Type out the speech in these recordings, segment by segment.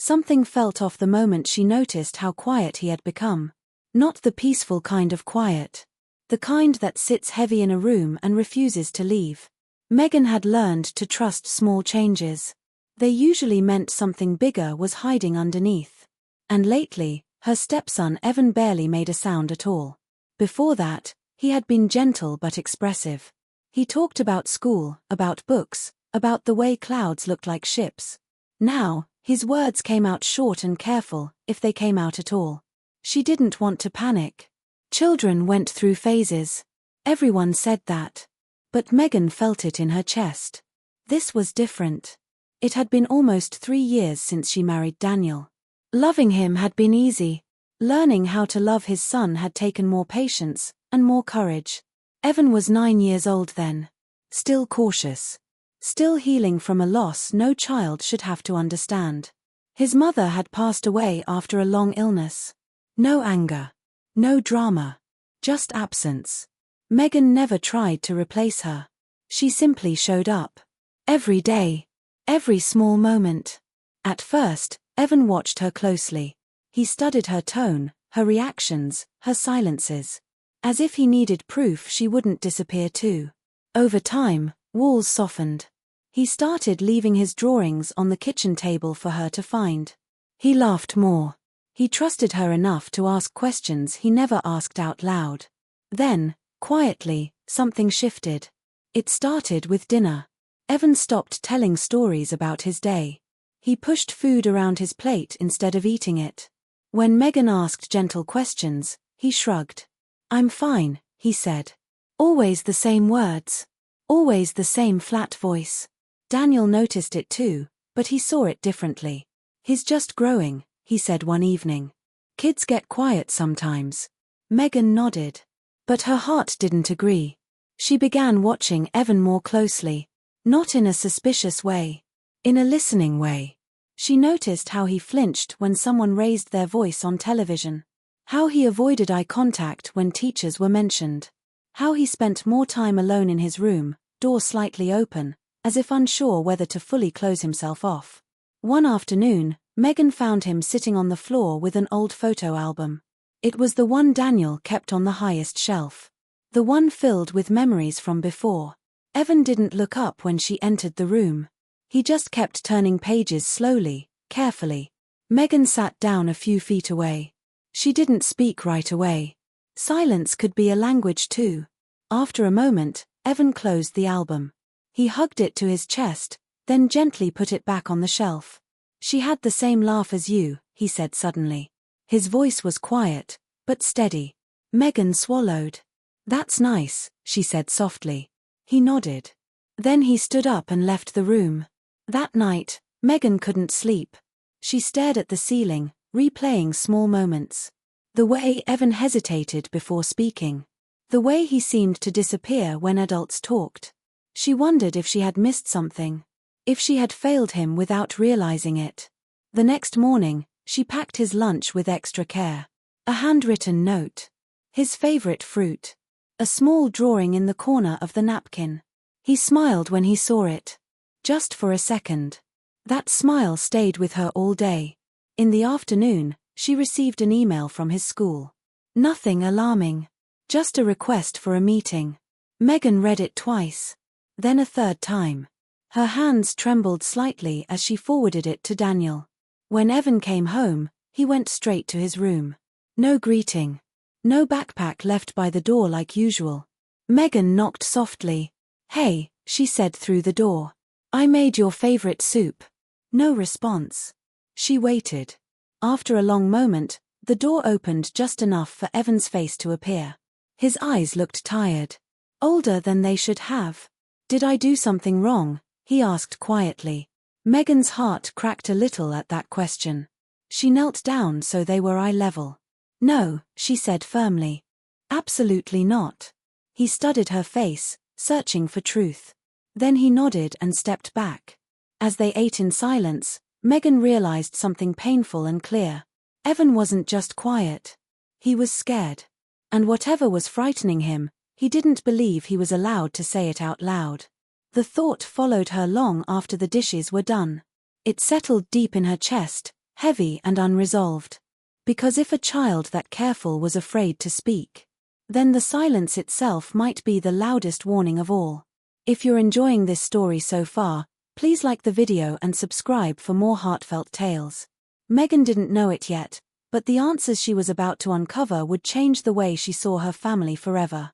Something felt off the moment she noticed how quiet he had become. Not the peaceful kind of quiet. The kind that sits heavy in a room and refuses to leave. Megan had learned to trust small changes. They usually meant something bigger was hiding underneath. And lately, her stepson Evan barely made a sound at all. Before that, he had been gentle but expressive. He talked about school, about books, about the way clouds looked like ships. Now, his words came out short and careful, if they came out at all. She didn't want to panic. Children went through phases. Everyone said that. But Megan felt it in her chest. This was different. It had been almost 3 years since she married Daniel. Loving him had been easy. Learning how to love his son had taken more patience and more courage. Evan was 9 years old then. Still cautious. Still healing from a loss no child should have to understand. His mother had passed away after a long illness. No anger. No drama. Just absence. Megan never tried to replace her. She simply showed up. Every day. Every small moment. At first, Evan watched her closely. He studied her tone, her reactions, her silences. As if he needed proof she wouldn't disappear too. Over time, walls softened. He started leaving his drawings on the kitchen table for her to find. He laughed more. He trusted her enough to ask questions he never asked out loud. Then, quietly, something shifted. It started with dinner. Evan stopped telling stories about his day. He pushed food around his plate instead of eating it. When Megan asked gentle questions, he shrugged. "I'm fine," he said. Always the same words. Always the same flat voice. Daniel noticed it too, but he saw it differently. "He's just growing," he said one evening. "Kids get quiet sometimes." Megan nodded. But her heart didn't agree. She began watching Evan more closely. Not in a suspicious way. In a listening way. She noticed how he flinched when someone raised their voice on television. How he avoided eye contact when teachers were mentioned. How he spent more time alone in his room, door slightly open, as if unsure whether to fully close himself off. One afternoon, Megan found him sitting on the floor with an old photo album. It was the one Daniel kept on the highest shelf. The one filled with memories from before. Evan didn't look up when she entered the room. He just kept turning pages slowly, carefully. Megan sat down a few feet away. She didn't speak right away. Silence could be a language too. After a moment, Evan closed the album. He hugged it to his chest, then gently put it back on the shelf. "She had the same laugh as you," he said suddenly. His voice was quiet, but steady. Megan swallowed. "That's nice," she said softly. He nodded. Then he stood up and left the room. That night, Megan couldn't sleep. She stared at the ceiling, replaying small moments. The way Evan hesitated before speaking. The way he seemed to disappear when adults talked. She wondered if she had missed something. If she had failed him without realizing it. The next morning, she packed his lunch with extra care. A handwritten note. His favorite fruit. A small drawing in the corner of the napkin. He smiled when he saw it. Just for a second. That smile stayed with her all day. In the afternoon, she received an email from his school. Nothing alarming. Just a request for a meeting. Megan read it twice. Then a third time. Her hands trembled slightly as she forwarded it to Daniel. When Evan came home, he went straight to his room. No greeting. No backpack left by the door like usual. Megan knocked softly. "Hey," she said through the door. "I made your favorite soup." No response. She waited. After a long moment, the door opened just enough for Evan's face to appear. His eyes looked tired. Older than they should have. "Did I do something wrong?" he asked quietly. Megan's heart cracked a little at that question. She knelt down so they were eye level. "No," she said firmly. "Absolutely not." He studied her face, searching for truth. Then he nodded and stepped back. As they ate in silence, Megan realized something painful and clear. Evan wasn't just quiet. He was scared. And whatever was frightening him, he didn't believe he was allowed to say it out loud. The thought followed her long after the dishes were done. It settled deep in her chest, heavy and unresolved. Because if a child that careful was afraid to speak, then the silence itself might be the loudest warning of all. If you're enjoying this story so far, please like the video and subscribe for more heartfelt tales. Megan didn't know it yet, but the answers she was about to uncover would change the way she saw her family forever.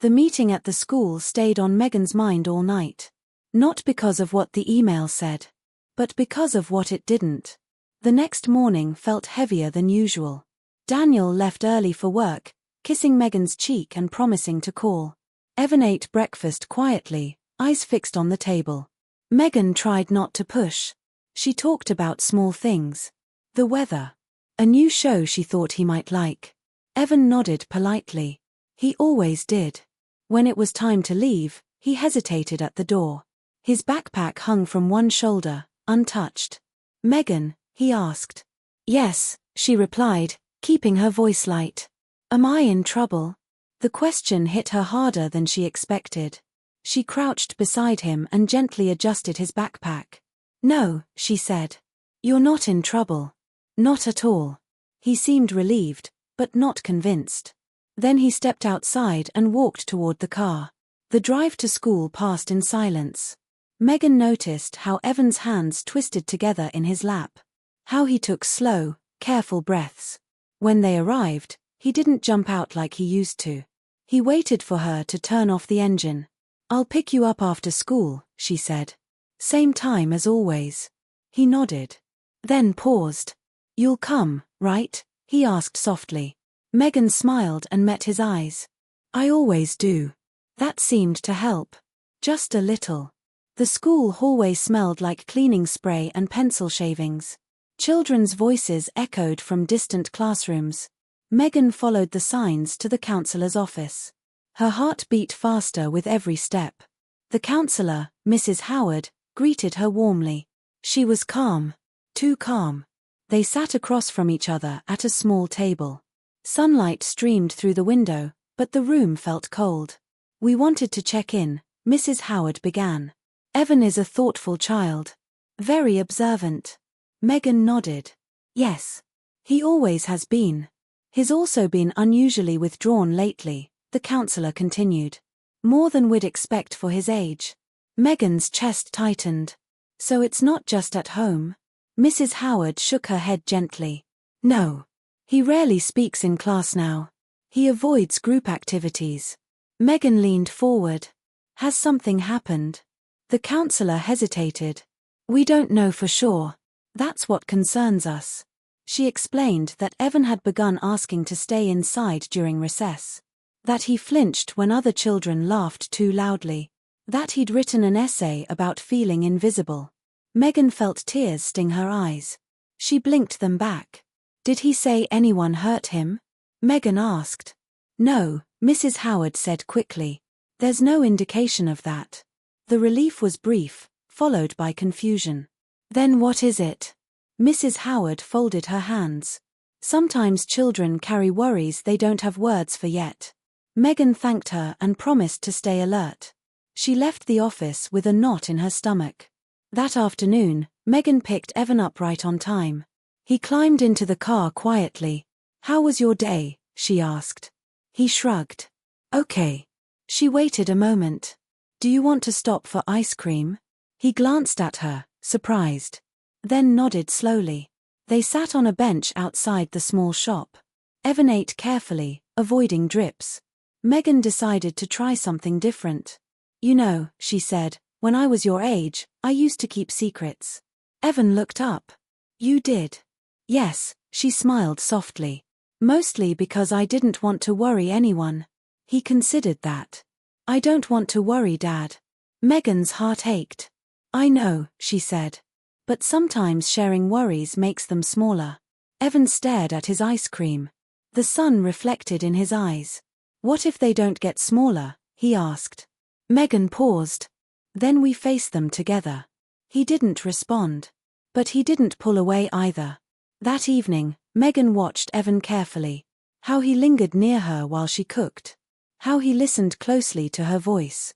The meeting at the school stayed on Megan's mind all night. Not because of what the email said, but because of what it didn't. The next morning felt heavier than usual. Daniel left early for work, kissing Megan's cheek and promising to call. Evan ate breakfast quietly, eyes fixed on the table. Megan tried not to push. She talked about small things. The weather. A new show she thought he might like. Evan nodded politely. He always did. When it was time to leave, he hesitated at the door. His backpack hung from one shoulder, untouched. "Megan?" he asked. "Yes," she replied, keeping her voice light. "Am I in trouble?" The question hit her harder than she expected. She crouched beside him and gently adjusted his backpack. "No," she said. "You're not in trouble." "Not at all." He seemed relieved, but not convinced. Then he stepped outside and walked toward the car. The drive to school passed in silence. Megan noticed how Evan's hands twisted together in his lap. How he took slow, careful breaths. When they arrived, he didn't jump out like he used to. He waited for her to turn off the engine. "I'll pick you up after school," she said. "Same time as always." He nodded. Then paused. "You'll come, right?" he asked softly. Megan smiled and met his eyes. "I always do." That seemed to help. Just a little. The school hallway smelled like cleaning spray and pencil shavings. Children's voices echoed from distant classrooms. Megan followed the signs to the counselor's office. Her heart beat faster with every step. The counselor, Mrs. Howard, greeted her warmly. She was calm. Too calm. They sat across from each other at a small table. Sunlight streamed through the window, but the room felt cold. "We wanted to check in," Mrs. Howard began. "Evan is a thoughtful child. Very observant." Megan nodded. "Yes. He always has been. He's also been unusually withdrawn lately," the counselor continued. "More than we'd expect for his age." Megan's chest tightened. "So it's not just at home?" Mrs. Howard shook her head gently. "No. He rarely speaks in class now. He avoids group activities." Megan leaned forward. "Has something happened?" The counselor hesitated. "We don't know for sure. That's what concerns us." She explained that Evan had begun asking to stay inside during recess. That he flinched when other children laughed too loudly. That he'd written an essay about feeling invisible. Megan felt tears sting her eyes. She blinked them back. "Did he say anyone hurt him?" Megan asked. "No," Mrs. Howard said quickly. "There's no indication of that." The relief was brief, followed by confusion. "Then what is it?" Mrs. Howard folded her hands. "Sometimes children carry worries they don't have words for yet." Megan thanked her and promised to stay alert. She left the office with a knot in her stomach. That afternoon, Megan picked Evan up right on time. He climbed into the car quietly. "How was your day?" she asked. He shrugged. "Okay." She waited a moment. "Do you want to stop for ice cream?" He glanced at her, surprised. Then nodded slowly. They sat on a bench outside the small shop. Evan ate carefully, avoiding drips. Megan decided to try something different. "You know," she said, "when I was your age, I used to keep secrets." Evan looked up. "You did?" "Yes," she smiled softly. "Mostly because I didn't want to worry anyone." He considered that. "I don't want to worry Dad." Megan's heart ached. "I know," she said. "But sometimes sharing worries makes them smaller." Evan stared at his ice cream. The sun reflected in his eyes. "What if they don't get smaller?" he asked. Megan paused. "Then we face them together." He didn't respond. But he didn't pull away either. That evening, Megan watched Evan carefully. How he lingered near her while she cooked. How he listened closely to her voice.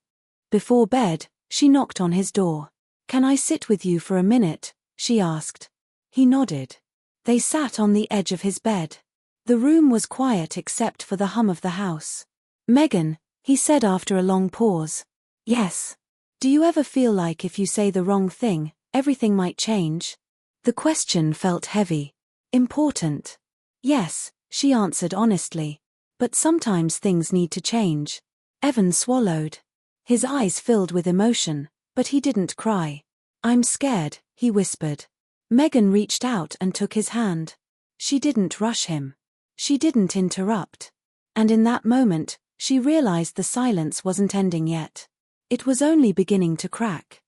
Before bed, she knocked on his door. "Can I sit with you for a minute?" she asked. He nodded. They sat on the edge of his bed. The room was quiet except for the hum of the house. "Megan," he said after a long pause. "Yes. Do you ever feel like if you say the wrong thing, everything might change?" The question felt heavy. Important. "Yes," she answered honestly. "But sometimes things need to change." Evan swallowed. His eyes filled with emotion, but he didn't cry. "I'm scared," he whispered. Megan reached out and took his hand. She didn't rush him. She didn't interrupt. And in that moment, she realized the silence wasn't ending yet. It was only beginning to crack.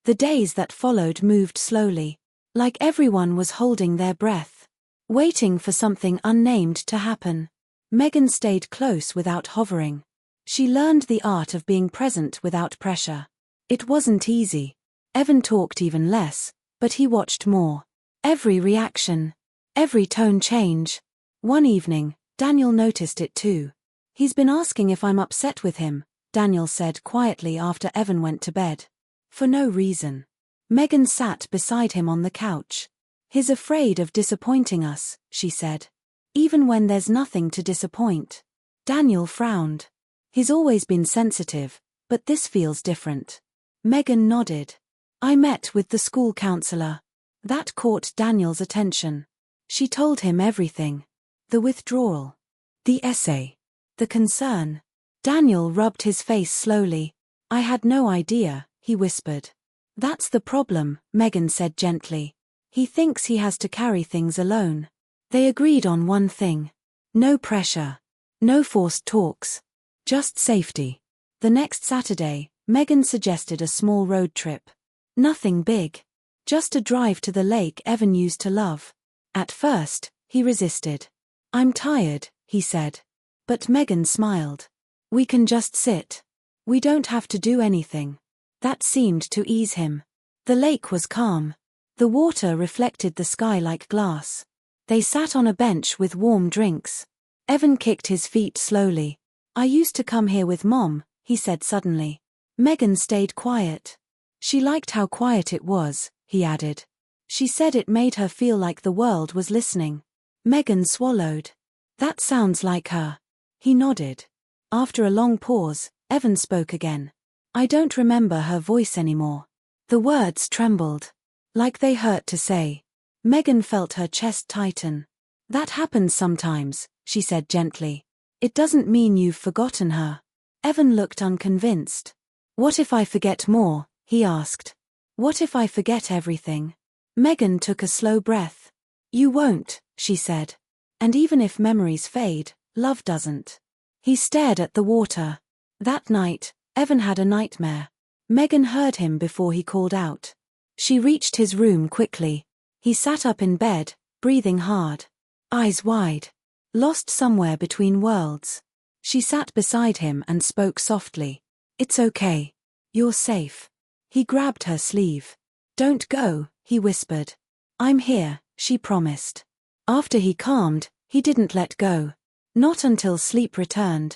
The days that followed moved slowly, like everyone was holding their breath, waiting for something unnamed to happen. Megan stayed close without hovering. She learned the art of being present without pressure. It wasn't easy. Evan talked even less, but he watched more. Every reaction, every tone change. One evening, Daniel noticed it too. "He's been asking if I'm upset with him," Daniel said quietly after Evan went to bed. "For no reason." Megan sat beside him on the couch. "He's afraid of disappointing us," she said. "Even when there's nothing to disappoint." Daniel frowned. "He's always been sensitive, but this feels different." Megan nodded. "I met with the school counselor." That caught Daniel's attention. She told him everything. The withdrawal. The essay. The concern. Daniel rubbed his face slowly. "I had no idea," he whispered. "That's the problem," Megan said gently. "He thinks he has to carry things alone." They agreed on one thing. No pressure. No forced talks. Just safety. The next Saturday, Megan suggested a small road trip. Nothing big. Just a drive to the lake Evan used to love. At first, he resisted. "I'm tired," he said. But Megan smiled. "We can just sit. We don't have to do anything." That seemed to ease him. The lake was calm. The water reflected the sky like glass. They sat on a bench with warm drinks. Evan kicked his feet slowly. "I used to come here with Mom," he said suddenly. Megan stayed quiet. She liked how quiet it was, he added. She said it made her feel like the world was listening. Megan swallowed. "That sounds like her." He nodded. After a long pause, Evan spoke again. "I don't remember her voice anymore." The words trembled. Like they hurt to say. Megan felt her chest tighten. "That happens sometimes," she said gently. "It doesn't mean you've forgotten her." Evan looked unconvinced. "What if I forget more?" he asked. "What if I forget everything?" Megan took a slow breath. "You won't," she said. "And even if memories fade, love doesn't." He stared at the water. That night, Evan had a nightmare. Megan heard him before he called out. She reached his room quickly. He sat up in bed, breathing hard. Eyes wide. Lost somewhere between worlds. She sat beside him and spoke softly. "It's okay. You're safe." He grabbed her sleeve. "Don't go," he whispered. "I'm here," she promised. After he calmed, he didn't let go. Not until sleep returned.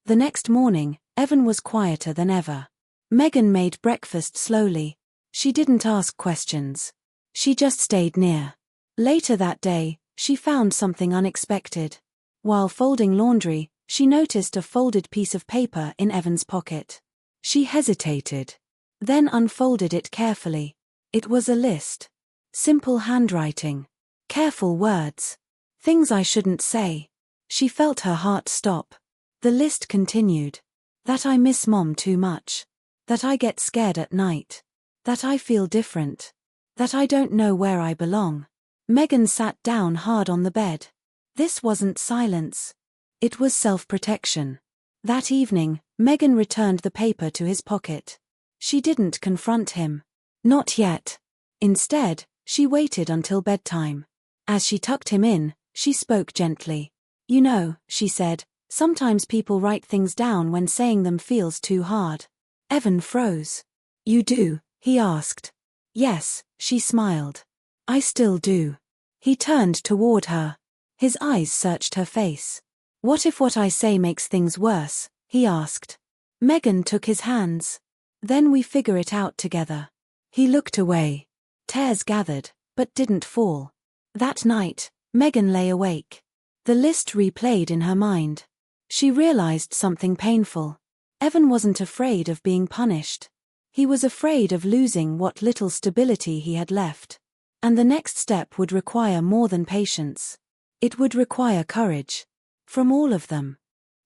The next morning, Evan was quieter than ever. Megan made breakfast slowly. She didn't ask questions. She just stayed near. Later that day, she found something unexpected. While folding laundry, she noticed a folded piece of paper in Evan's pocket. She hesitated. Then unfolded it carefully. It was a list. Simple handwriting. Careful words. Things I shouldn't say. She felt her heart stop. The list continued. That I miss Mom too much. That I get scared at night. That I feel different. That I don't know where I belong. Megan sat down hard on the bed. This wasn't silence. It was self-protection. That evening, Megan returned the paper to his pocket. She didn't confront him. Not yet. Instead, she waited until bedtime. As she tucked him in, she spoke gently. "You know," she said, "sometimes people write things down when saying them feels too hard." Evan froze. "You do?" he asked. "Yes," she smiled. "I still do." He turned toward her. His eyes searched her face. "What if what I say makes things worse?" he asked. Megan took his hands. "Then we figure it out together." He looked away. Tears gathered, but didn't fall. That night, Megan lay awake. The list replayed in her mind. She realized something painful. Evan wasn't afraid of being punished. He was afraid of losing what little stability he had left. And the next step would require more than patience. It would require courage. From all of them.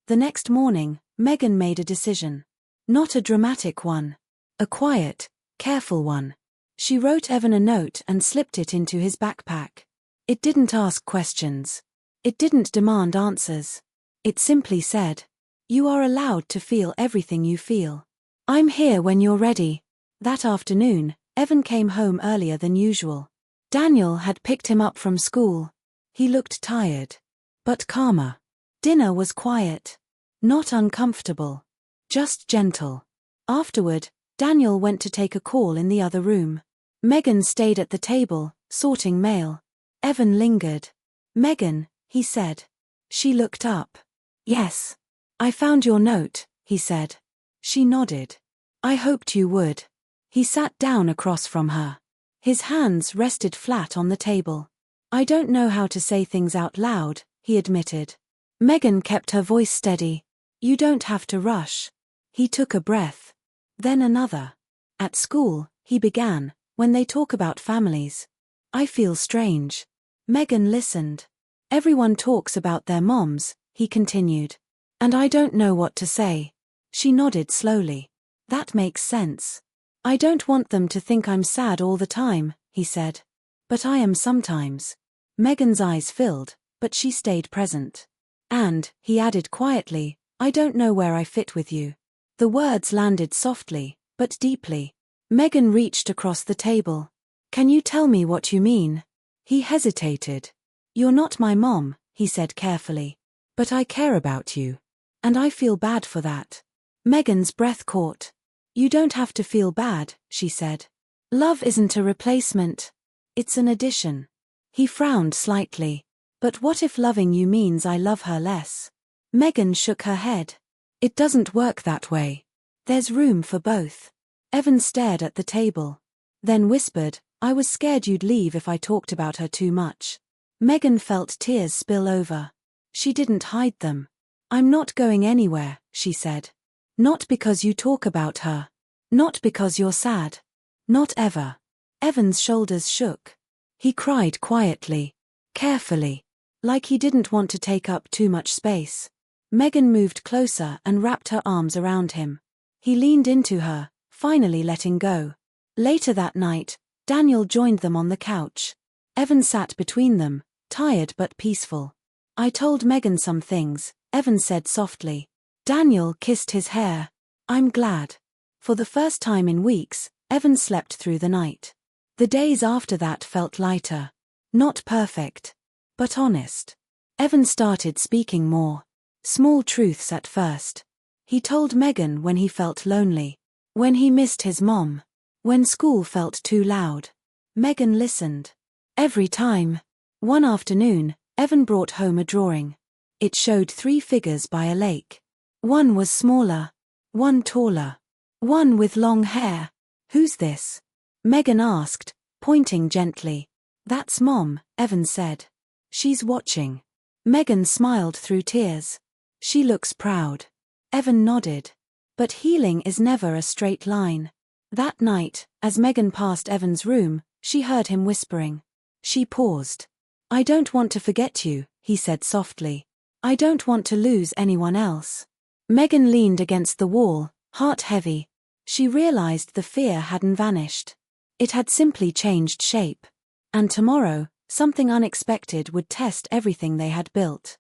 The next morning, Megan made a decision. Not a dramatic one. A quiet, careful one. She wrote Evan a note and slipped it into his backpack. It didn't ask questions. It didn't demand answers. It simply said, "You are allowed to feel everything you feel. I'm here when you're ready." That afternoon, Evan came home earlier than usual. Daniel had picked him up from school. He looked tired. But calmer. Dinner was quiet. Not uncomfortable. Just gentle. Afterward, Daniel went to take a call in the other room. Megan stayed at the table, sorting mail. Evan lingered. "Megan," he said. She looked up. "Yes. I found your note," he said. She nodded. "I hoped you would." He sat down across from her. His hands rested flat on the table. "I don't know how to say things out loud," he admitted. Megan kept her voice steady. "You don't have to rush." He took a breath. Then another. "At school," he began, "when they talk about families, I feel strange." Megan listened. "Everyone talks about their moms," he continued. "And I don't know what to say." She nodded slowly. "That makes sense. I don't want them to think I'm sad all the time," he said. "But I am sometimes." Megan's eyes filled, but she stayed present. "And," he added quietly, "I don't know where I fit with you." The words landed softly, but deeply. Megan reached across the table. "Can you tell me what you mean?" He hesitated. "You're not my mom," he said carefully. "But I care about you. And I feel bad for that." Megan's breath caught. "You don't have to feel bad," she said. "Love isn't a replacement. It's an addition." He frowned slightly. "But what if loving you means I love her less?" Megan shook her head. "It doesn't work that way. There's room for both." Evan stared at the table. Then whispered, "I was scared you'd leave if I talked about her too much." Megan felt tears spill over. She didn't hide them. "I'm not going anywhere," she said. "Not because you talk about her. Not because you're sad. Not ever." Evan's shoulders shook. He cried quietly. Carefully. Like he didn't want to take up too much space. Megan moved closer and wrapped her arms around him. He leaned into her, finally letting go. Later that night, Daniel joined them on the couch. Evan sat between them, tired but peaceful. "I told Megan some things," Evan said softly. Daniel kissed his hair. "I'm glad." For the first time in weeks, Evan slept through the night. The days after that felt lighter. Not perfect. But honest. Evan started speaking more. Small truths at first. He told Megan when he felt lonely. When he missed his mom. When school felt too loud. Megan listened. Every time. One afternoon, Evan brought home a drawing. It showed 3 figures by a lake. One was smaller. One taller. One with long hair. "Who's this?" Megan asked, pointing gently. "That's Mom," Evan said. "She's watching." Megan smiled through tears. "She looks proud." Evan nodded. But healing is never a straight line. That night, as Megan passed Evan's room, she heard him whispering. She paused. "I don't want to forget you," he said softly. "I don't want to lose anyone else." Megan leaned against the wall, heart heavy. She realized the fear hadn't vanished. It had simply changed shape. And tomorrow, something unexpected would test everything they had built.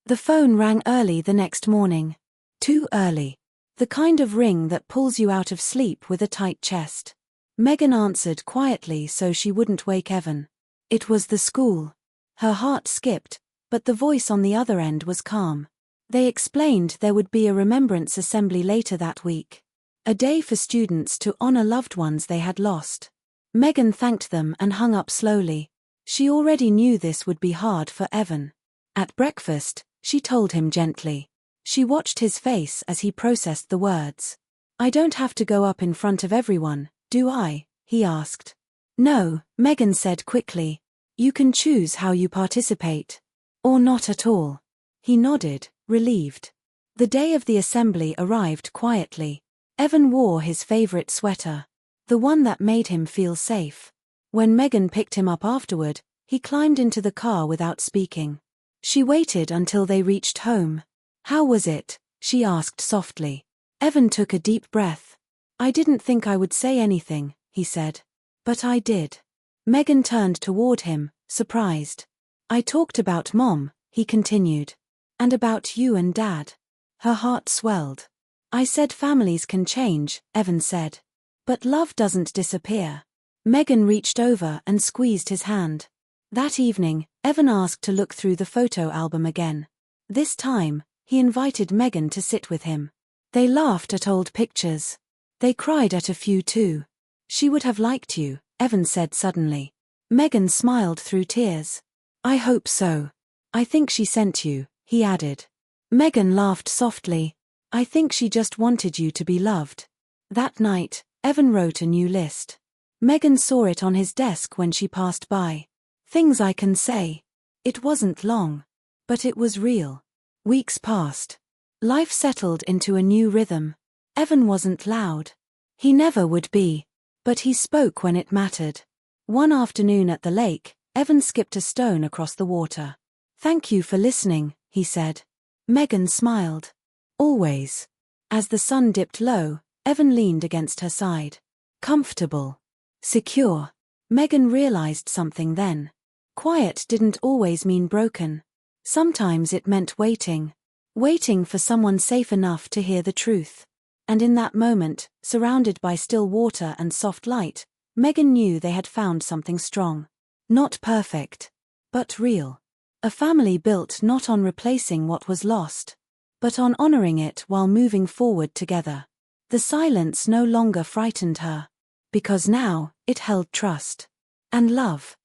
The phone rang early the next morning. Too early. The kind of ring that pulls you out of sleep with a tight chest. Megan answered quietly so she wouldn't wake Evan. It was the school. Her heart skipped, but the voice on the other end was calm. They explained there would be a remembrance assembly later that week. A day for students to honor loved ones they had lost. Megan thanked them and hung up slowly. She already knew this would be hard for Evan. At breakfast, she told him gently. She watched his face as he processed the words. "I don't have to go up in front of everyone, do I?" he asked. "No," Megan said quickly. You can choose how you participate. Or not at all. He nodded, relieved. The day of the assembly arrived quietly. Evan wore his favorite sweater. The one that made him feel safe. When Megan picked him up afterward, he climbed into the car without speaking. She waited until they reached home. How was it? She asked softly. Evan took a deep breath. I didn't think I would say anything, he said. But I did. Megan turned toward him, surprised. I talked about Mom, he continued. And about you and Dad. Her heart swelled. I said families can change, Evan said. But love doesn't disappear. Megan reached over and squeezed his hand. That evening, Evan asked to look through the photo album again. This time, he invited Megan to sit with him. They laughed at old pictures. They cried at a few too. She would have liked you, Evan said suddenly. Megan smiled through tears. I hope so. I think she sent you, he added. Megan laughed softly. I think she just wanted you to be loved. That night, Evan wrote a new list. Megan saw it on his desk when she passed by. Things I can say. It wasn't long. But it was real. Weeks passed. Life settled into a new rhythm. Evan wasn't loud. He never would be. But he spoke when it mattered. One afternoon at the lake, Evan skipped a stone across the water. Thank you for listening, he said. Megan smiled. Always. As the sun dipped low, Evan leaned against her side. Comfortable. Secure. Megan realized something then. Quiet didn't always mean broken. Sometimes it meant waiting. Waiting for someone safe enough to hear the truth. And in that moment, surrounded by still water and soft light, Megan knew they had found something strong. Not perfect. But real. A family built not on replacing what was lost, but on honoring it while moving forward together. The silence no longer frightened her. Because now, it held trust. And love.